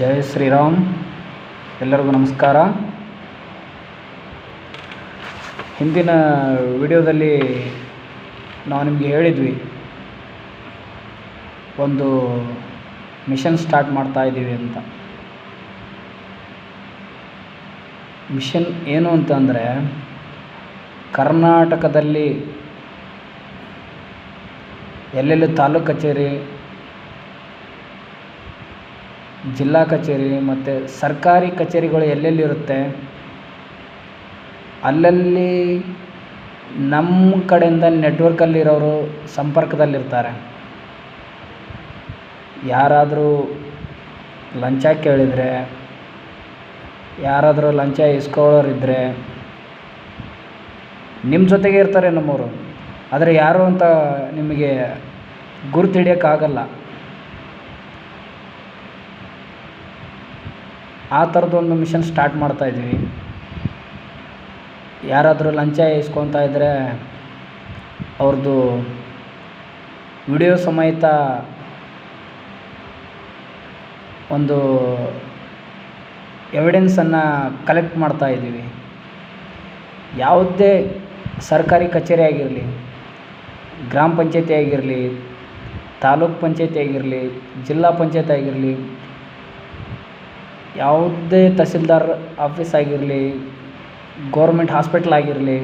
ಜೈ ಶ್ರೀರಾಮ್. ಎಲ್ಲರಿಗೂ ನಮಸ್ಕಾರ. ಹಿಂದಿನ ವಿಡಿಯೋದಲ್ಲಿ ನಾವು ನಿಮಗೆ ಹೇಳಿದ್ವಿ, ಒಂದು ಮಿಷನ್ ಸ್ಟಾರ್ಟ್ ಮಾಡ್ತಾ ಇದ್ದೀವಿ ಅಂತ. ಮಿಷನ್ ಏನು ಅಂತಂದರೆ, ಕರ್ನಾಟಕದಲ್ಲಿ ಎಲ್ಲೆಲ್ಲಿ ತಾಲೂಕು ಕಚೇರಿ, ಜಿಲ್ಲಾ ಕಚೇರಿ ಮತ್ತು ಸರ್ಕಾರಿ ಕಚೇರಿಗಳು ಎಲ್ಲೆಲ್ಲಿರುತ್ತೆ ಅಲ್ಲಲ್ಲಿ ನಮ್ಮ ಕಡೆಯಿಂದ ನೆಟ್ವರ್ಕಲ್ಲಿರೋರು ಸಂಪರ್ಕದಲ್ಲಿರ್ತಾರೆ. ಯಾರಾದರೂ ಲಂಚ ಕೇಳಿದರೆ, ಯಾರಾದರೂ ಲಂಚ ಇಸ್ಕೊಳ್ಳೋರಿದ್ದರೆ ನಿಮ್ಮ ಜೊತೆಗೆ ಇರ್ತಾರೆ ನಮ್ಮವರು. ಆದರೆ ಯಾರು ಅಂತ ನಿಮಗೆ ಗುರುತು ಹಿಡಿಯೋಕ್ಕಾಗಲ್ಲ. ಆ ಥರದ್ದೊಂದು ಮಿಷನ್ ಸ್ಟಾರ್ಟ್ ಮಾಡ್ತಾಯಿದ್ದೀವಿ. ಯಾರಾದರೂ ಲಂಚ ಇಸ್ಕೊತಾ ಇದ್ದರೆ ಅವ್ರದ್ದು ವಿಡಿಯೋ ಸಮೇತ ಒಂದು ಎವಿಡೆನ್ಸನ್ನು ಕಲೆಕ್ಟ್ ಮಾಡ್ತಾಯಿದ್ದೀವಿ. ಯಾವುದೇ ಸರ್ಕಾರಿ ಕಚೇರಿ ಆಗಿರಲಿ, ಗ್ರಾಮ ಪಂಚಾಯತಿ ಆಗಿರಲಿ, ತಾಲೂಕು ಪಂಚಾಯತಿ ಆಗಿರಲಿ, ಜಿಲ್ಲಾ ಪಂಚಾಯತಿ ಆಗಿರಲಿ, ಯಾವುದೇ ತಹಸೀಲ್ದಾರ್ ಆಫೀಸ್ ಆಗಿರಲಿ, ಗೋರ್ಮೆಂಟ್ ಹಾಸ್ಪಿಟ್ಲ್ ಆಗಿರಲಿ,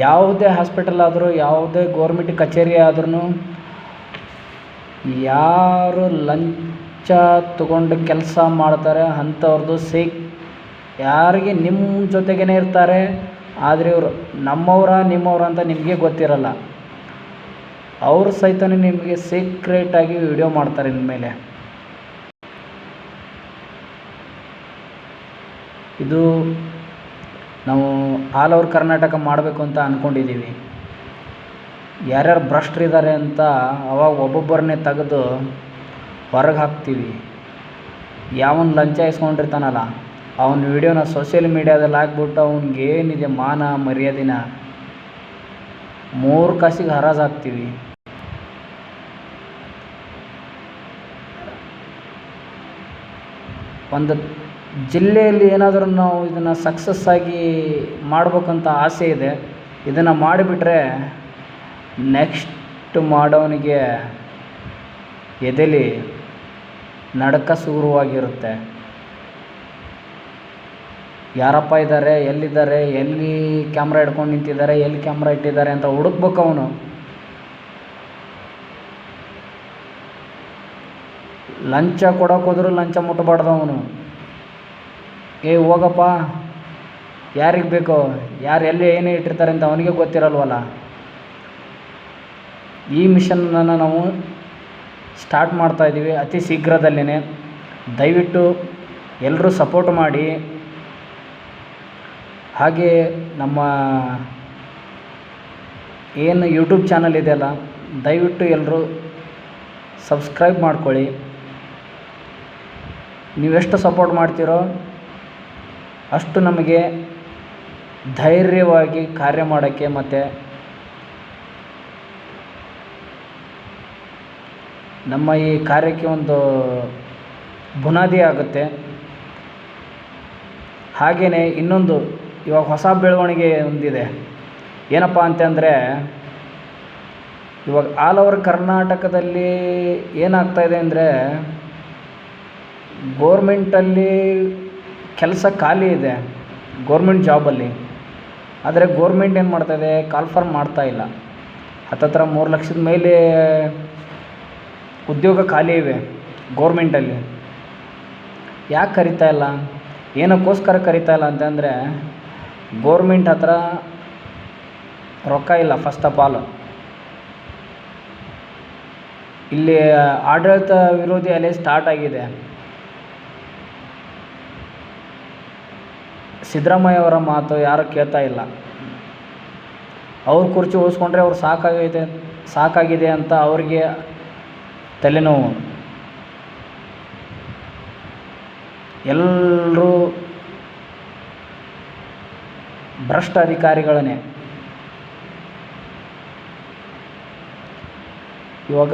ಯಾವುದೇ ಹಾಸ್ಪಿಟಲ್ ಆದರೂ, ಯಾವುದೇ ಗೋರ್ಮೆಂಟ್ ಕಚೇರಿ ಆದ್ರೂ, ಯಾರು ಲಂಚ ತಗೊಂಡು ಕೆಲಸ ಮಾಡ್ತಾರೆ ಅಂಥವ್ರದ್ದು ಯಾರಿಗೆ ನಿಮ್ಮ ಜೊತೆಗೇ ಇರ್ತಾರೆ. ಆದರೆ ಇವರು ನಿಮ್ಮವರ ಅಂತ ನಿಮಗೆ ಗೊತ್ತಿರಲ್ಲ. ಅವರು ಸಹಿತ ನಿಮಗೆ ಸೀಕ್ರೆಟಾಗಿ ವಿಡಿಯೋ ಮಾಡ್ತಾರೆ ಇನ್ಮೇಲೆ. ಇದು ನಾವು ಆಲ್ ಓವರ್ ಕರ್ನಾಟಕ ಮಾಡಬೇಕು ಅಂತ ಅಂದ್ಕೊಂಡಿದ್ದೀವಿ. ಯಾರ್ಯಾರು ಭ್ರಷ್ಟರಿದ್ದಾರೆ ಅಂತ ಅವಾಗ ಒಬ್ಬೊಬ್ಬರನ್ನೇ ತೆಗೆದು ಹೊರಗೆ ಹಾಕ್ತೀವಿ. ಯಾವನು ಲಂಚ ಇಸ್ಕೊಂಡಿರ್ತಾನಲ್ಲ ಅವನ ವಿಡಿಯೋನ ಸೋಷಿಯಲ್ ಮೀಡ್ಯಾದಲ್ಲಿ ಹಾಕ್ಬಿಟ್ಟು ಅವನಿಗೇನಿದೆ ಮಾನ ಮರ್ಯಾದಿನ 3 ಕಾಸಿಗೆ ಹರಾಜು ಹಾಕ್ತೀವಿ. ಒಂದು ಜಿಲ್ಲೆಯಲ್ಲಿ ಏನಾದರೂ ನಾವು ಇದನ್ನು ಸಕ್ಸಸ್ ಆಗಿ ಮಾಡ್ಬೇಕಂತ ಆಸೆ ಇದೆ. ಇದನ್ನು ಮಾಡಿಬಿಟ್ರೆ ನೆಕ್ಸ್ಟ್ ಮಾಡೋನಿಗೆ ಎದೆಲಿ ನಡಕ ಶುರುವಾಗಿರುತ್ತೆ. ಯಾರಪ್ಪ ಇದ್ದಾರೆ, ಎಲ್ಲಿದ್ದಾರೆ, ಎಲ್ಲಿ ಕ್ಯಾಮ್ರಾ ಹಿಡ್ಕೊಂಡು ನಿಂತಿದ್ದಾರೆ, ಎಲ್ಲಿ ಕ್ಯಾಮ್ರಾ ಇಟ್ಟಿದ್ದಾರೆ ಅಂತ ಹುಡುಕ್ಬೇಕು ಅವನು. ಲಂಚ ಕೊಡೋಕೆ ಹೋದರೂ ಲಂಚ ಮುಟ್ಟಬಾರ್ದು ಅವನು. ಹೋಗಪ್ಪ, ಯಾರಿಗೆ ಬೇಕೋ, ಯಾರು ಎಲ್ಲಿ ಏನೇ ಇಟ್ಟಿರ್ತಾರೆ ಅಂತ ಅವನಿಗೆ ಗೊತ್ತಿರಲ್ವಲ್ಲ. ಈ ಮಿಷನನ್ನು ನಾವು ಸ್ಟಾರ್ಟ್ ಮಾಡ್ತಾಯಿದ್ದೀವಿ ಅತಿ ಶೀಘ್ರದಲ್ಲೇ. ದಯವಿಟ್ಟು ಎಲ್ಲರೂ ಸಪೋರ್ಟ್ ಮಾಡಿ. ಹಾಗೆ ನಮ್ಮ ಏನು ಯೂಟ್ಯೂಬ್ ಚಾನಲ್ ಇದೆಯಲ್ಲ, ದಯವಿಟ್ಟು ಎಲ್ಲರೂ ಸಬ್ಸ್ಕ್ರೈಬ್ ಮಾಡ್ಕೊಳ್ಳಿ. ನೀವೆಷ್ಟು ಸಪೋರ್ಟ್ ಮಾಡ್ತೀರೋ ಅಷ್ಟು ನಮಗೆ ಧೈರ್ಯವಾಗಿ ಕಾರ್ಯ ಮಾಡೋಕ್ಕೆ ಮತ್ತು ನಮ್ಮ ಈ ಕಾರ್ಯಕ್ಕೆ ಒಂದು ಬುನಾದಿ ಆಗುತ್ತೆ. ಹಾಗೆಯೇ ಇನ್ನೊಂದು ಇವಾಗ ಹೊಸ ಬೆಳವಣಿಗೆ ಒಂದಿದೆ. ಏನಪ್ಪ ಅಂತಂದರೆ, ಇವಾಗ ಆಲ್ ಓವರ್ ಕರ್ನಾಟಕದಲ್ಲಿ ಏನಾಗ್ತಾಯಿದೆ ಅಂದರೆ, ಗೋರ್ಮೆಂಟಲ್ಲಿ ಕೆಲಸ ಖಾಲಿ ಇದೆ, ಗೋರ್ಮೆಂಟ್ ಜಾಬಲ್ಲಿ. ಆದರೆ ಗೋರ್ಮೆಂಟ್ ಏನು ಮಾಡ್ತಾಯಿದೆ, ಕಾಲ್ಫರ್ಮ್ ಮಾಡ್ತಾಯಿಲ್ಲ. ಹತ್ತತ್ರ 3 ಲಕ್ಷದ ಮೇಲೆ ಉದ್ಯೋಗ ಖಾಲಿ ಇವೆ ಗೋರ್ಮೆಂಟಲ್ಲಿ. ಯಾಕೆ ಕರಿತಾ ಇಲ್ಲ, ಏನಕ್ಕೋಸ್ಕರ ಕರಿತಾ ಇಲ್ಲ ಅಂತಂದರೆ, ಗೋರ್ಮೆಂಟ್ ಹತ್ರ ರೊಕ್ಕ ಇಲ್ಲ. ಫಸ್ಟ್ ಆಫ್ ಆಲ್ ಇಲ್ಲಿ ಆಡಳಿತ ವಿರೋಧಿ ಅಲೆ ಸ್ಟಾರ್ಟ್ ಆಗಿದೆ. ಸಿದ್ದರಾಮಯ್ಯ ಅವರ ಮಾತು ಯಾರು ಕೇಳ್ತಾ ಇಲ್ಲ. ಅವ್ರ ಕುರ್ಚಿ ಉಳಿಸ್ಕೊಂಡ್ರೆ ಅವ್ರು ಸಾಕಾಗಿದೆ ಅಂತ ಅವ್ರಿಗೆ ತಲೆನೋವು. ಎಲ್ಲರೂ ಭ್ರಷ್ಟ ಅಧಿಕಾರಿಗಳನ್ನೇ. ಇವಾಗ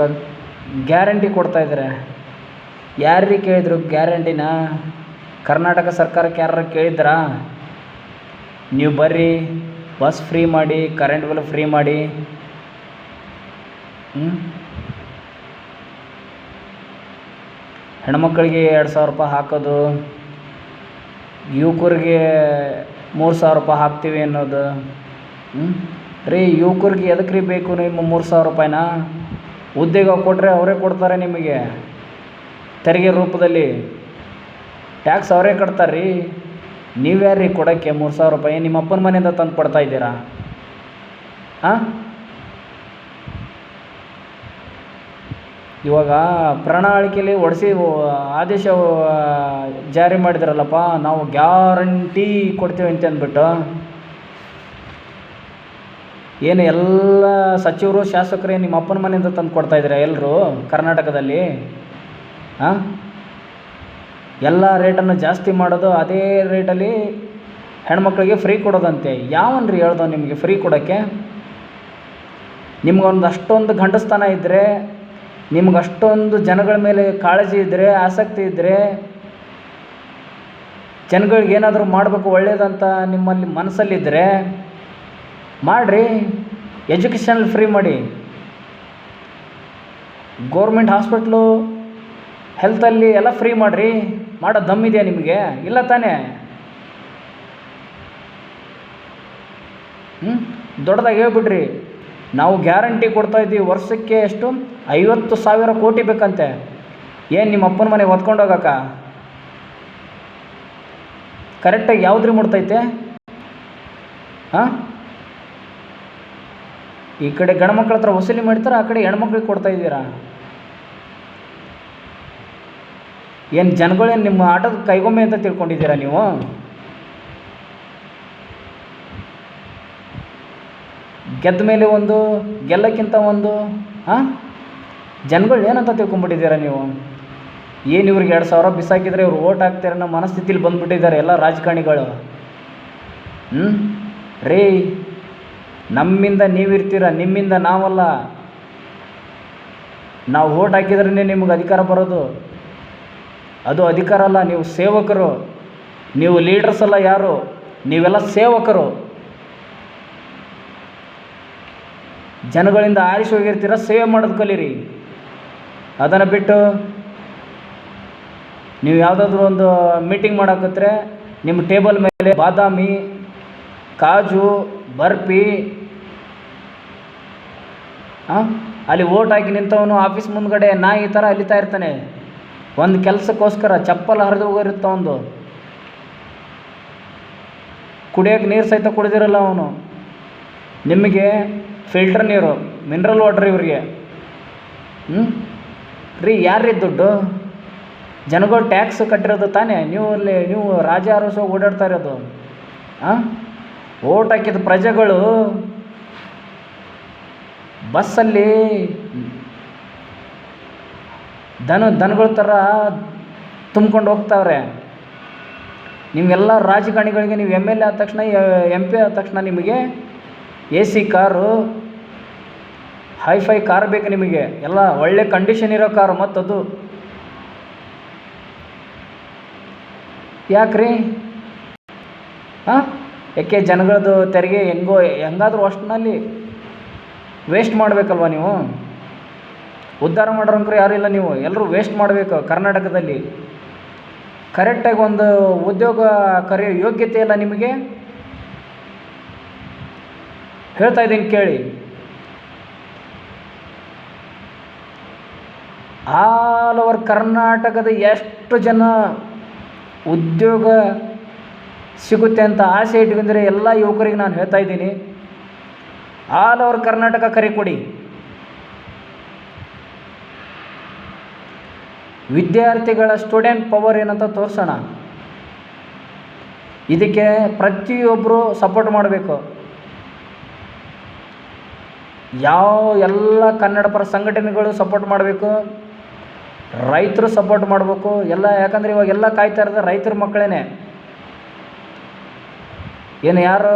ಗ್ಯಾರಂಟಿ ಕೊಡ್ತಾಯಿದ್ದಾರೆ. ಯಾರ್ರೀ ಕೇಳಿದ್ರು ಗ್ಯಾರಂಟಿನ? ಕರ್ನಾಟಕ ಸರ್ಕಾರಕ್ಕೆ ಯಾರು ಕೇಳಿದ್ರಾ? ನೀವು ಬರ್ರಿ, ಬಸ್ ಫ್ರೀ ಮಾಡಿ, ಕರೆಂಟ್ ಬಿಲ್ ಫ್ರೀ ಮಾಡಿ, ಹೆಣ್ಮಕ್ಳಿಗೆ 2,000 ರೂಪಾಯಿ ಹಾಕೋದು, ಯುವಕರಿಗೆ 3,000 ರೂಪಾಯಿ ಹಾಕ್ತೀವಿ ಅನ್ನೋದು. ರೀ ಯುವಕರಿಗೆ ಎದಕ್ಕೆ ರೀ ಬೇಕು ನಿಮ್ಮ 3,000 ರೂಪಾಯಿನ? ಉದ್ಯೋಗ ಕೊಟ್ಟರೆ ಅವರೇ ಕೊಡ್ತಾರೆ ನಿಮಗೆ, ತೆರಿಗೆ ರೂಪದಲ್ಲಿ ಟ್ಯಾಕ್ಸ್ ಅವರೇ ಕಟ್ತಾರೆ ರೀ. ನೀವ್ಯಾರು ರೀ ಕೊಡೋಕ್ಕೆ 3,000 ರೂಪಾಯಿ? ನಿಮ್ಮ ಅಪ್ಪನ ಮನೆಯಿಂದ ತಂದು ಕೊಡ್ತಾ ಇದ್ದೀರಾ? ಹಾಂ, ಇವಾಗ ಪ್ರಣಾಳಿಕೆಯಲ್ಲಿ ಆದೇಶ ಜಾರಿ ಮಾಡಿದ್ರಲ್ಲಪ್ಪ, ನಾವು ಗ್ಯಾರಂಟಿ ಕೊಡ್ತೀವಿ ಅಂತ ಅಂದ್ಬಿಟ್ಟು. ಏನು ಎಲ್ಲ ಸಚಿವರು ಶಾಸಕರೇ ನಿಮ್ಮ ಅಪ್ಪನ ಮನೆಯಿಂದ ತಂದು ಕೊಡ್ತಾಯಿದ್ದೀರಾ ಎಲ್ಲರೂ ಕರ್ನಾಟಕದಲ್ಲಿ? ಹಾಂ, ಎಲ್ಲ ರೇಟನ್ನು ಜಾಸ್ತಿ ಮಾಡೋದು, ಅದೇ ರೇಟಲ್ಲಿ ಹೆಣ್ಮಕ್ಳಿಗೆ ಫ್ರೀ ಕೊಡೋದಂತೆ. ಯಾವನ್ರಿ ಹೇಳ್ದೋ ನಿಮಗೆ ಫ್ರೀ ಕೊಡೋಕ್ಕೆ? ನಿಮ್ಗೊಂದು ಅಷ್ಟೊಂದು ಗಂಡಸ್ತನ ಇದ್ದರೆ, ನಿಮ್ಗೆ ಅಷ್ಟೊಂದು ಜನಗಳ ಮೇಲೆ ಕಾಳಜಿ ಇದ್ದರೆ, ಆಸಕ್ತಿ ಇದ್ದರೆ, ಜನಗಳಿಗೆ ಏನಾದರೂ ಮಾಡಬೇಕು ಒಳ್ಳೇದಂತ ನಿಮ್ಮಲ್ಲಿ ಮನಸ್ಸಲ್ಲಿದ್ದರೆ ಮಾಡಿರಿ. ಎಜುಕೇಷನ್ ಫ್ರೀ ಮಾಡಿ, ಗೋರ್ಮೆಂಟ್ ಹಾಸ್ಪಿಟ್ಲು ಹೆಲ್ತಲ್ಲಿ ಎಲ್ಲ ಫ್ರೀ ಮಾಡಿರಿ. ಮಾಡೋ ದಮ್ಮಿದೆಯಾ ನಿಮಗೆ? ಇಲ್ಲ ತಾನೇ? ದೊಡ್ಡದಾಗಿ ಹೇಳ್ಬಿಡ್ರಿ, ನಾವು ಗ್ಯಾರಂಟಿ ಕೊಡ್ತಾಯಿದ್ದೀವಿ, ವರ್ಷಕ್ಕೆ ಎಷ್ಟು 50,000 ಕೋಟಿ ಬೇಕಂತೆ. ಏನು ನಿಮ್ಮ ಅಪ್ಪನ ಮನೆಗೆ ಹೊತ್ಕೊಂಡು ಹೋಗಕ್ಕ? ಕರೆಕ್ಟಾಗಿ ಯಾವುದ್ರಿ ಮುಡ್ತೈತೆ? ಹಾಂ, ಈ ಕಡೆ ಗಂಡ್ಮಕ್ಳ ಹತ್ರ ವಸೂಲಿ ಮಾಡ್ತಾರೆ, ಆ ಕಡೆ ಹೆಣ್ಮಕ್ಳಿಗೆ ಕೊಡ್ತಾಯಿದ್ದೀರಾ. ಏನು ಜನಗಳೇನು ನಿಮ್ಮ ಆಟದ ಕೈಗೊಮ್ಮೆ ಅಂತ ತಿಳ್ಕೊಂಡಿದ್ದೀರಾ ನೀವು? ಗೆದ್ದ ಮೇಲೆ ಒಂದು, ಗೆಲ್ಲಕ್ಕಿಂತ ಒಂದು. ಹಾಂ, ಜನಗಳು ಏನಂತ ತಿಳ್ಕೊಂಬಿಟ್ಟಿದ್ದೀರಾ ನೀವು? ಏನು ಇವ್ರಿಗೆ 2,000 ಬಿಸಾಕಿದ್ರೆ ಇವ್ರು ಓಟ್ ಹಾಕ್ತಾರೆ ಅನ್ನೋ ಮನಸ್ಥಿತಿಲಿ ಬಂದುಬಿಟ್ಟಿದ್ದಾರೆ ಎಲ್ಲ ರಾಜಕಾರಣಿಗಳು. ರೀ, ನಮ್ಮಿಂದ ನೀವಿರ್ತೀರ, ನಿಮ್ಮಿಂದ ನಾವಲ್ಲ. ನಾವು ಓಟ್ ಹಾಕಿದ್ರೇ ನಿಮಗೆ ಅಧಿಕಾರ ಬರೋದು. ಅದು ಅಧಿಕಾರ ಅಲ್ಲ, ನೀವು ಸೇವಕರು. ನೀವು ಲೀಡರ್ಸ್ ಅಲ್ಲ ಯಾರು, ನೀವೆಲ್ಲ ಸೇವಕರು. ಜನಗಳಿಂದ ಆರಿಸಿ ಹೋಗಿರ್ತೀರ, ಸೇವೆ ಮಾಡೋದು ಕಲೀರಿ. ಅದನ್ನು ಬಿಟ್ಟು ನೀವು ಯಾವುದಾದ್ರೂ ಒಂದು ಮೀಟಿಂಗ್ ಮಾಡೋಕತ್ರೆ ನಿಮ್ಮ ಟೇಬಲ್ ಮೇಲೆ ಬಾದಾಮಿ, ಕಾಜು, ಬರ್ಫಿ, ಅಲ್ಲಿ ಓಟ್ ಹಾಕಿ ನಿಂತವನು ಆಫೀಸ್ ಮುಂದ್ಗಡೆ ನಾಯಿ ಈ ಥರ ಅಲಿತಾ ಇರ್ತಾನೆ. ಒಂದು ಕೆಲಸಕ್ಕೋಸ್ಕರ ಚಪ್ಪಲ್ ಹರಿದು ಹೋಗಿರುತ್ತ ಒಂದು. ಕುಡಿಯೋಕ್ಕೆ ನೀರು ಸಹಿತ ಕುಡಿದಿರಲ್ಲ ಅವನು. ನಿಮಗೆ ಫಿಲ್ಟರ್ ನೀರು, ಮಿನರಲ್ ವಾಟರ್ ಇವರಿಗೆ. ರೀ, ಯಾರ್ರೀ ದುಡ್ಡು? ಜನಗಳು ಟ್ಯಾಕ್ಸ್ ಕಟ್ಟಿರೋದು ತಾನೇ. ನೀವು ರಾಜ ಅರಸೋ ಓಡಾಡ್ತಾ ಇರೋದು. ಓಟ್ ಹಾಕಿದ ಪ್ರಜೆಗಳು ಬಸ್ಸಲ್ಲಿ ದನಗಳ ಥರ ತುಂಬ್ಕೊಂಡು ಹೋಗ್ತಾವ್ರೆ. ನಿಮಗೆಲ್ಲ ರಾಜಕಾರಣಿಗಳಿಗೆ ನೀವು MLA ಆದ ತಕ್ಷಣ, MP ಆದ ತಕ್ಷಣ ನಿಮಗೆ AC ಕಾರು, ಹೈಫೈ ಕಾರ್ ಬೇಕು ನಿಮಗೆ. ಎಲ್ಲ ಒಳ್ಳೆ ಕಂಡೀಷನ್ ಇರೋ ಕಾರು. ಮತ್ತದು ಯಾಕ್ರಿ? ಯಾಕೆ? ಜನಗಳದ್ದು ತೆರಿಗೆ ಹೆಂಗಾದರೂ ಅಷ್ಟರಲ್ಲಿ ವೇಸ್ಟ್ ಮಾಡಬೇಕಲ್ವ ನೀವು? ಉದ್ಧಾರ ಮಾಡೋರಂಕ್ರು ಯಾರೂ ಇಲ್ಲ. ನೀವು ಎಲ್ಲರೂ ವೇಸ್ಟ್ ಮಾಡಬೇಕು. ಕರ್ನಾಟಕದಲ್ಲಿ ಕರೆಕ್ಟಾಗಿ ಒಂದು ಉದ್ಯೋಗ ಕರೆಯೋ ಯೋಗ್ಯತೆ ಇಲ್ಲ ನಿಮಗೆ. ಹೇಳ್ತಾ ಇದ್ದೀನಿ ಕೇಳಿ. ಆಲ್ ಓವರ್ ಕರ್ನಾಟಕದ ಎಷ್ಟು ಜನ ಉದ್ಯೋಗ ಸಿಗುತ್ತೆ ಅಂತ ಆಸೆ ಇಟ್ಕೊಂಡ್ರೆ ಎಲ್ಲ ಯುವಕರಿಗೆ ನಾನು ಹೇಳ್ತಾ ಇದ್ದೀನಿ, ಆಲ್ ಓವರ್ ಕರ್ನಾಟಕ ಕರೆ ಕೊಡಿ. ವಿದ್ಯಾರ್ಥಿಗಳ ಸ್ಟೂಡೆಂಟ್ ಪವರ್ ಏನಂತ ತೋರಿಸೋಣ. ಇದಕ್ಕೆ ಪ್ರತಿಯೊಬ್ಬರು ಸಪೋರ್ಟ್ ಮಾಡಬೇಕು. ಎಲ್ಲ ಕನ್ನಡ ಪರ ಸಂಘಟನೆಗಳು ಸಪೋರ್ಟ್ ಮಾಡಬೇಕು, ರೈತರು ಸಪೋರ್ಟ್ ಮಾಡಬೇಕು ಎಲ್ಲ. ಯಾಕಂದರೆ ಇವಾಗೆಲ್ಲ ಕಾಯ್ತಾ ಇರೋದು ರೈತರ ಮಕ್ಕಳೇ. ಏನು ಯಾರು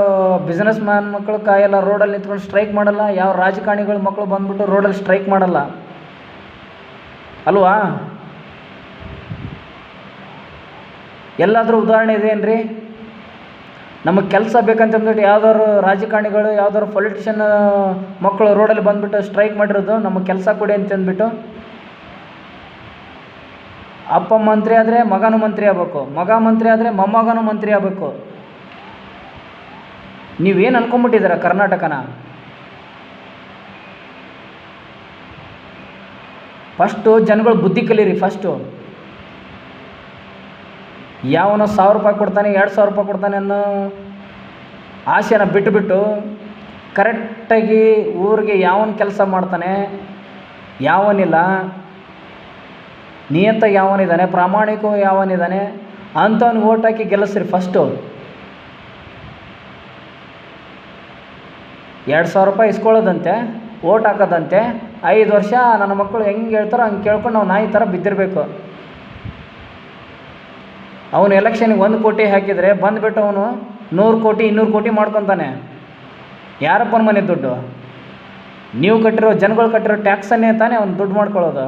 ಬಿಸ್ನೆಸ್ ಮ್ಯಾನ್ ಮಕ್ಕಳು ಕಾಯಲ್ಲ, ರೋಡಲ್ಲಿ ನಿಂತ್ಕೊಂಡು ಸ್ಟ್ರೈಕ್ ಮಾಡಲ್ಲ. ಯಾವ ರಾಜಕಾರಣಿಗಳ ಮಕ್ಕಳು ಬಂದ್ಬಿಟ್ಟು ರೋಡಲ್ಲಿ ಸ್ಟ್ರೈಕ್ ಮಾಡಲ್ಲ ಅಲ್ವಾ? ಎಲ್ಲಾದರೂ ಉದಾಹರಣೆ ಇದೆಯೇನ್ರಿ? ನಮಗೆ ಕೆಲಸ ಬೇಕಂತಂದ್ಬಿಟ್ಟು ಯಾವ್ದಾದ್ರು ರಾಜಕಾರಣಿಗಳು ಯಾವ್ದಾದ್ರು ಪೊಲಿಟಿಷಿಯನ್ ಮಕ್ಕಳು ರೋಡಲ್ಲಿ ಬಂದುಬಿಟ್ಟು ಸ್ಟ್ರೈಕ್ ಮಾಡಿರೋದು, ನಮಗೆ ಕೆಲಸ ಕೊಡಿ ಅಂತಂದ್ಬಿಟ್ಟು. ಅಪ್ಪ ಮಂತ್ರಿ ಆದರೆ ಮಗನೂ ಮಂತ್ರಿ ಆಗಬೇಕು, ಮಗ ಮಂತ್ರಿ ಆದರೆ ಮೊಮ್ಮಗನೂ ಮಂತ್ರಿ ಆಗಬೇಕು. ನೀವೇನು ಅನ್ಕೊಂಬಿಟ್ಟಿದ್ದೀರ ಕರ್ನಾಟಕನ? ಫಸ್ಟು ಜನಗಳು ಬುದ್ಧಿ ಕಲೀರಿ. ಫಸ್ಟು ಯಾವನೋ 1000 ರೂಪಾಯಿ ಕೊಡ್ತಾನೆ 2000 ರೂಪಾಯಿ ಕೊಡ್ತಾನೆ ಅನ್ನೋ ಆಸೆನ ಬಿಟ್ಟುಬಿಟ್ಟು ಕರೆಕ್ಟಾಗಿ ಊರಿಗೆ ಯಾವನ ಕೆಲಸ ಮಾಡ್ತಾನೆ, ಯಾವನಿಲ್ಲ, ನಿಯತ ಯಾವನಿದ್ದಾನೆ, ಪ್ರಾಮಾಣಿಕ ಯಾವನಿದ್ದಾನೆ ಅಂಥವ್ನಿಗೆ ಓಟ್ ಹಾಕಿ ಗೆಲ್ಲಿಸ್ರಿ. ಫಸ್ಟು 2000 ರೂಪಾಯಿ ಇಸ್ಕೊಳ್ಳೋದಂತೆ, ಓಟ್ ಹಾಕೋದಂತೆ, 5 ವರ್ಷ ನನ್ನ ಮಕ್ಕಳು ಹೆಂಗೆ ಹೇಳ್ತಾರೋ ಹಂಗೆ ಕೇಳ್ಕೊಂಡು ನಾವು ನಾಯಿ ಥರ ಬಿದ್ದಿರಬೇಕು. ಅವನು ಎಲೆಕ್ಷನ್ಗೆ 1 ಕೋಟಿ ಹಾಕಿದರೆ ಬಂದುಬಿಟ್ಟು ಅವನು 100 ಕೋಟಿ 200 ಕೋಟಿ ಮಾಡ್ಕೊತಾನೆ. ಯಾರಪ್ಪನ ಮನೆ ದುಡ್ಡು? ನೀವು ಕಟ್ಟಿರೋ, ಜನಗಳು ಕಟ್ಟಿರೋ ಟ್ಯಾಕ್ಸನ್ನೇ ತಾನೇ ಅವ್ನು ದುಡ್ಡು ಮಾಡ್ಕೊಳ್ಳೋದು.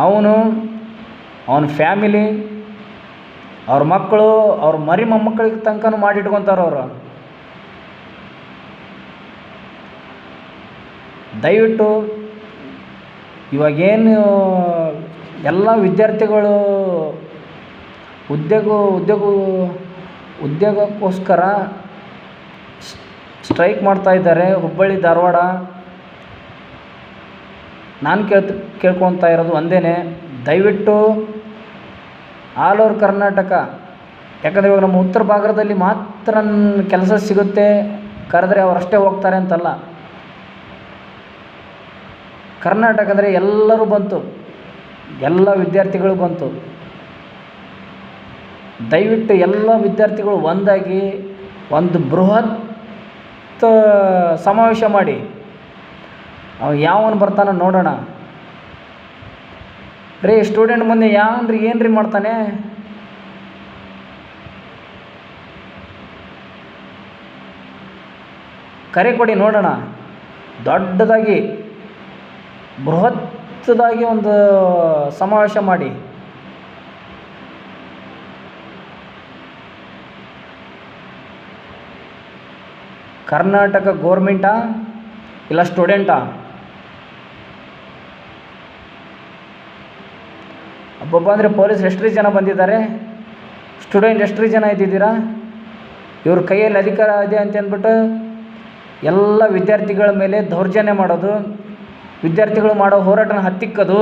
ಅವನ ಫ್ಯಾಮಿಲಿ, ಅವ್ರ ಮಕ್ಕಳು, ಅವ್ರ ಮರಿ ಮೊಮ್ಮಕ್ಕಳಿಗೆ ತನಕನೂ ಮಾಡಿಟ್ಕೊತಾರೆ ಅವರು. ದಯವಿಟ್ಟು ಇವಾಗೇನು ಎಲ್ಲ ವಿದ್ಯಾರ್ಥಿಗಳು ಉದ್ಯೋಗಕ್ಕೋಸ್ಕರ ಸ್ಟ್ರೈಕ್ ಮಾಡ್ತಾಯಿದ್ದಾರೆ. ಹುಬ್ಬಳ್ಳಿ ಧಾರವಾಡ. ನಾನು ಕೇಳ್ಕೊತಾ ಇರೋದು ಒಂದೇ, ದಯವಿಟ್ಟು ಆಲ್ ಓವರ್ ಕರ್ನಾಟಕ, ಯಾಕಂದರೆ ಇವಾಗ ನಮ್ಮ ಉತ್ತರ ಭಾಗದಲ್ಲಿ ಮಾತ್ರ ಕೆಲಸ ಸಿಗುತ್ತೆ, ಕರೆದ್ರೆ ಅವರಷ್ಟೇ ಹೋಗ್ತಾರೆ ಅಂತಲ್ಲ. ಕರ್ನಾಟಕ ಅಂದರೆ ಎಲ್ಲರೂ ಬಂತು, ಎಲ್ಲ ವಿದ್ಯಾರ್ಥಿಗಳು ಬಂತು. ದಯವಿಟ್ಟು ಎಲ್ಲ ವಿದ್ಯಾರ್ಥಿಗಳು ಒಂದಾಗಿ ಒಂದು ಬೃಹತ್ ಸಮಾವೇಶ ಮಾಡಿ ಯಾವನು ಬರ್ತಾನೆ ನೋಡೋಣ. ರೀ ಸ್ಟೂಡೆಂಟ್ ಮುಂದೆ ಯಾವನ್ರಿ ಏನ್ರಿ ಮಾಡ್ತಾನೆ? ಕರೆ ಕೊಡಿ ನೋಡೋಣ. ದೊಡ್ಡದಾಗಿ ಬೃಹತ್ತಾಗಿ ಒಂದು ಸಮಾವೇಶ ಮಾಡಿ. ಕರ್ನಾಟಕ ಗೋರ್ಮೆಂಟಾ ಇಲ್ಲ ಸ್ಟೂಡೆಂಟಾ? ಒಬ್ಬೊಬ್ಬ ಅಂದರೆ ಪೊಲೀಸ್ ಎಷ್ಟು ಜನ ಬಂದಿದ್ದಾರೆ, ಸ್ಟೂಡೆಂಟ್ ಎಷ್ಟು ಜನ ಇದ್ದಿದ್ದೀರಾ? ಇವ್ರ ಕೈಯಲ್ಲಿ ಅಧಿಕಾರ ಇದೆ ಅಂತ ಅಂದ್ಬಿಟ್ಟು ಎಲ್ಲ ವಿದ್ಯಾರ್ಥಿಗಳ ಮೇಲೆ ದೌರ್ಜನ್ಯ ಮಾಡೋದು, ವಿದ್ಯಾರ್ಥಿಗಳು ಮಾಡೋ ಹೋರಾಟನ ಹತ್ತಿಕ್ಕೋದು,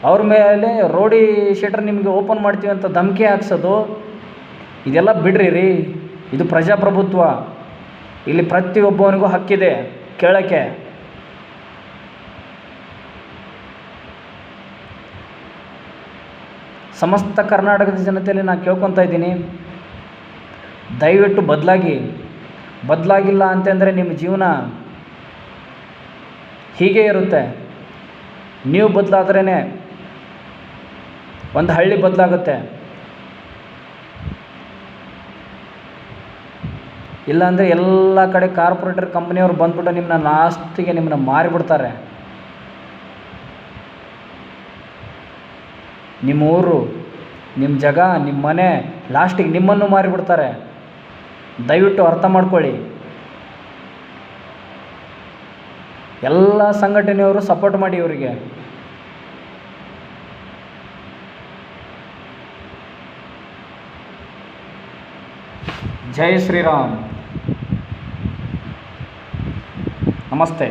ಅವ್ರ ಮೇಲೆ ರೋಡಿ ಶೀಟರ್ ನಿಮಗೆ ಓಪನ್ ಮಾಡ್ತೀವಿ ಅಂತ ಧಮಕಿ ಹಾಕ್ಸೋದು, ಇದೆಲ್ಲ ಬಿಡ್ರಿ ರೀ. ಇದು ಪ್ರಜಾಪ್ರಭುತ್ವ. ಇಲ್ಲಿ ಪ್ರತಿಯೊಬ್ಬವನಿಗೂ ಹಕ್ಕಿದೆ ಕೇಳೋಕ್ಕೆ. ಸಮಸ್ತ ಕರ್ನಾಟಕದ ಜನತೆಯಲ್ಲಿ ನಾನು ಕೇಳ್ಕೊತಾ ಇದ್ದೀನಿ, ದಯವಿಟ್ಟು ಬದಲಾಗಿಲ್ಲ ಅಂತಂದರೆ ನಿಮ್ಮ ಜೀವನ ಹೀಗೆ ಇರುತ್ತೆ. ನೀವು ಬದಲಾದ್ರೇ ಒಂದು ಹಳ್ಳಿ ಬದಲಾಗುತ್ತೆ. ಇಲ್ಲಾಂದರೆ ಎಲ್ಲ ಕಡೆ ಕಾರ್ಪೊರೇಟರ್ ಕಂಪ್ನಿಯವ್ರು ಬಂದ್ಬಿಟ್ಟು ನಿಮ್ಮನ್ನ ಲಾಸ್ಟಿಗೆ ನಿಮ್ಮನ್ನ ಮಾರಿಬಿಡ್ತಾರೆ. ನಿಮ್ಮ ಊರು, ನಿಮ್ಮ ಜಾಗ, ನಿಮ್ಮ ಮನೆ, ಲಾಸ್ಟಿಗೆ ನಿಮ್ಮನ್ನು ಮಾರಿಬಿಡ್ತಾರೆ. ದಯವಿಟ್ಟು ಅರ್ಥ ಮಾಡ್ಕೊಳ್ಳಿ. ಎಲ್ಲ ಸಂಘಟನೆಯವರು ಸಪೋರ್ಟ್ ಮಾಡಿ ಇವರಿಗೆ. ಜೈ ಶ್ರೀರಾಮ್. ನಮಸ್ತೆ.